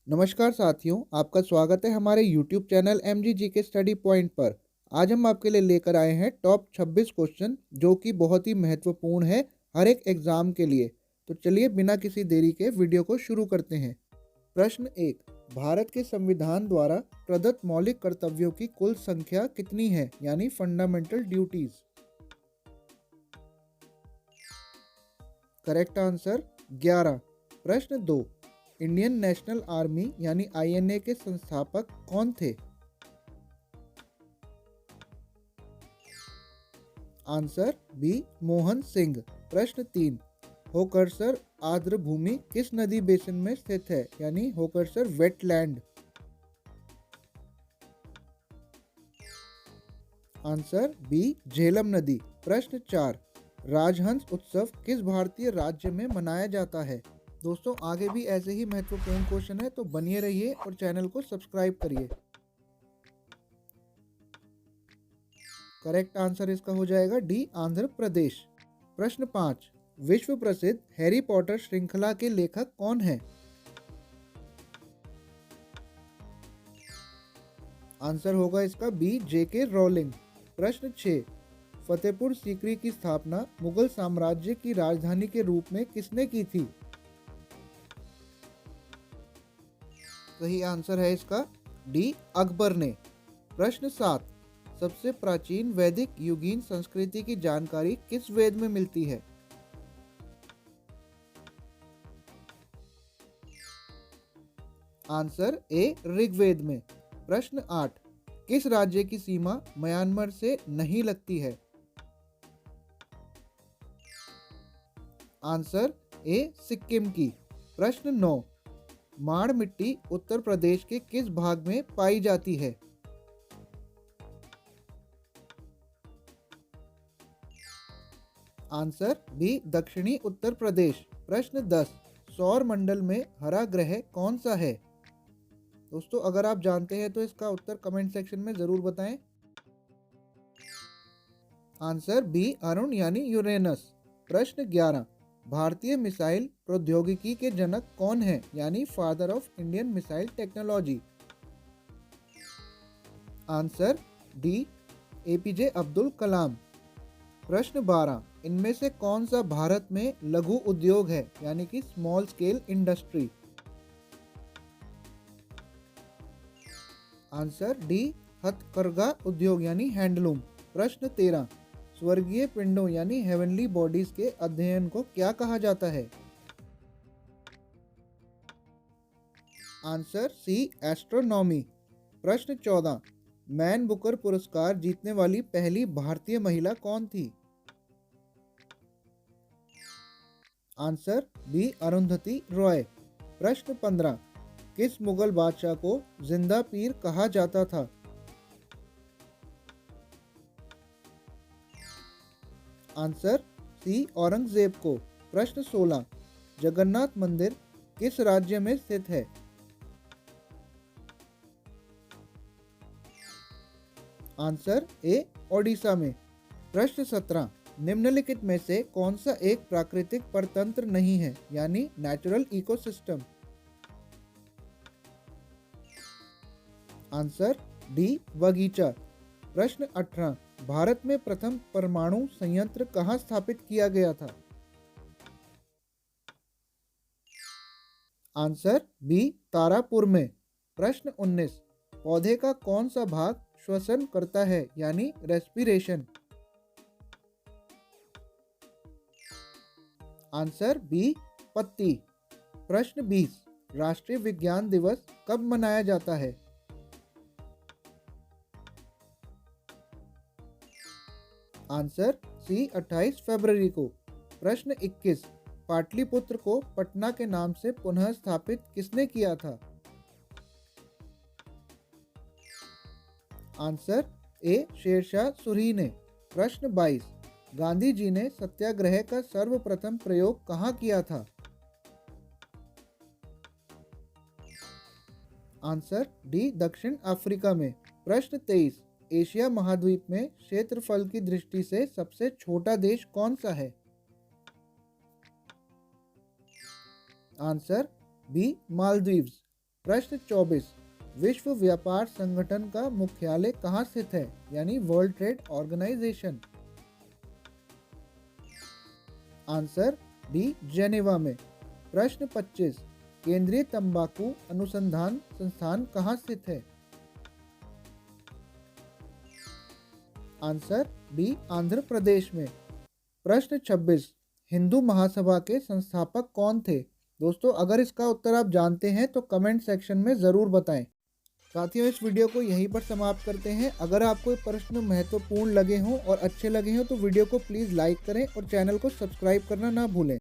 नमस्कार साथियों, आपका स्वागत है हमारे YouTube चैनल MG के स्टडी पॉइंट पर। आज हम आपके लिए लेकर आए हैं टॉप 26 क्वेश्चन जो कि बहुत ही महत्वपूर्ण है हर एक एग्जाम के लिए। तो चलिए बिना किसी देरी के वीडियो को शुरू करते हैं। प्रश्न 1। भारत के संविधान द्वारा प्रदत्त मौलिक कर्तव्यों की कुल संख्या कितनी है, यानी फंडामेंटल ड्यूटीज? Correct answer 11। प्रश्न 2। इंडियन नेशनल आर्मी यानी INA के संस्थापक कौन थे? Answer B Mohan Singh. प्रश्न 3। होकरसर आर्द्र भूमि किस नदी बेसिन में स्थित है, यानी Hokersar wetland? Answer B Jhelum नदी। प्रश्न 4। राजहंस उत्सव किस भारतीय राज्य में मनाया जाता है? दोस्तों, आगे भी ऐसे ही महत्वपूर्ण क्वेश्चन है, तो बनिए रहिए और चैनल को सब्सक्राइब करिए। करेक्ट आंसर इसका हो जाएगा डी आंध्र प्रदेश। प्रश्न 5। विश्व प्रसिद्ध हैरी पॉटर श्रृंखला के लेखक कौन है? आंसर होगा इसका बी JK रॉलिंग। प्रश्न 6। फतेहपुर सीकरी की स्थापना मुगल साम्राज्य की राजधानी के रूप में किसने की थी? सही आंसर है इसका डी अकबर ने। प्रश्न 7। सबसे प्राचीन वैदिक युगीन संस्कृति की जानकारी किस वेद में मिलती है? आंसर ए ऋग्वेद में। प्रश्न 8। किस राज्य की सीमा म्यांमार से नहीं लगती है? आंसर ए सिक्किम की। प्रश्न 9। माड़ मिट्टी उत्तर प्रदेश के किस भाग में पाई जाती है? आंसर बी दक्षिणी उत्तर प्रदेश। प्रश्न 10। सौर मंडल में हरा ग्रह कौन सा है? दोस्तों, अगर आप जानते हैं तो इसका उत्तर कमेंट सेक्शन में जरूर बताएं। आंसर बी अरुण यानी यूरेनस। प्रश्न 11। भारतीय मिसाइल प्रौद्योगिकी के जनक कौन है, यानी father of Indian missile technology? Answer D APJ Abdul Kalam. प्रश्न 12। इनमें से कौन सा भारत में लघु उद्योग है, यानी कि small scale industry? Answer D हथकरघा उद्योग यानी हैंडलूम। प्रश्न 13। स्वर्गीय पिंडों यानी हेवनली बॉडीज के अध्ययन को क्या कहा जाता है? Answer C astronomy. प्रश्न 14। मैन बुकर पुरस्कार जीतने वाली पहली भारतीय महिला कौन थी? Answer B Arundhati Roy. प्रश्न 15। किस मुगल बादशाह को जिंदा पीर कहा जाता था? आंसर सी औरंगजेब को। प्रश्न 16। जगन्नाथ मंदिर किस राज्य में स्थित है? आंसर ए ओडिशा में। प्रश्न 17। निम्नलिखित में से कौन सा एक प्राकृतिक परतंत्र नहीं है, यानी नेचुरल इकोसिस्टम? आंसर डी बगीचा। प्रश्न 18। भारत में प्रथम परमाणु संयंत्र कहाँ स्थापित किया गया था? आंसर बी तारापुर में। प्रश्न 19। पौधे का कौन सा भाग श्वसन करता है, यानी रेस्पिरेशन? आंसर बी पत्ती। प्रश्न 20। राष्ट्रीय विज्ञान दिवस कब मनाया जाता है? आंसर सी 28 फरवरी को। प्रश्न 21। पाटलिपुत्र को पटना के नाम से पुनः स्थापित किसने किया था? आंसर ए शेरशाह सूरी ने। प्रश्न 22। गांधी जी ने सत्याग्रह का सर्वप्रथम प्रयोग कहाँ किया था? आंसर डी दक्षिण अफ्रीका में। प्रश्न 23। एशिया महाद्वीप में क्षेत्रफल की दृष्टि से सबसे छोटा देश कौन सा है? Answer B Maldives. प्रश्न 24, विश्व व्यापार संगठन का मुख्यालय कहाँ स्थित है, यानी World Trade Organization. Answer D, Geneva में। प्रश्न 25, केंद्रीय तंबाकू अनुसंधान संस्थान कहाँ स्थित है। आंसर बी, आंध्र प्रदेश में। प्रश्न 26, हिंदू महासभा के संस्थापक कौन थे। दोस्तों, अगर इसका उत्तर आप जानते हैं तो कमेंट सेक्शन में ज़रूर बताएं। साथियों, इस वीडियो को यहीं पर समाप्त करते हैं। अगर आपको ये प्रश्न महत्वपूर्ण लगे हों और अच्छे लगे हों तो वीडियो को प्लीज़ लाइक करें और चैनल को सब्सक्राइब करना ना भूलें।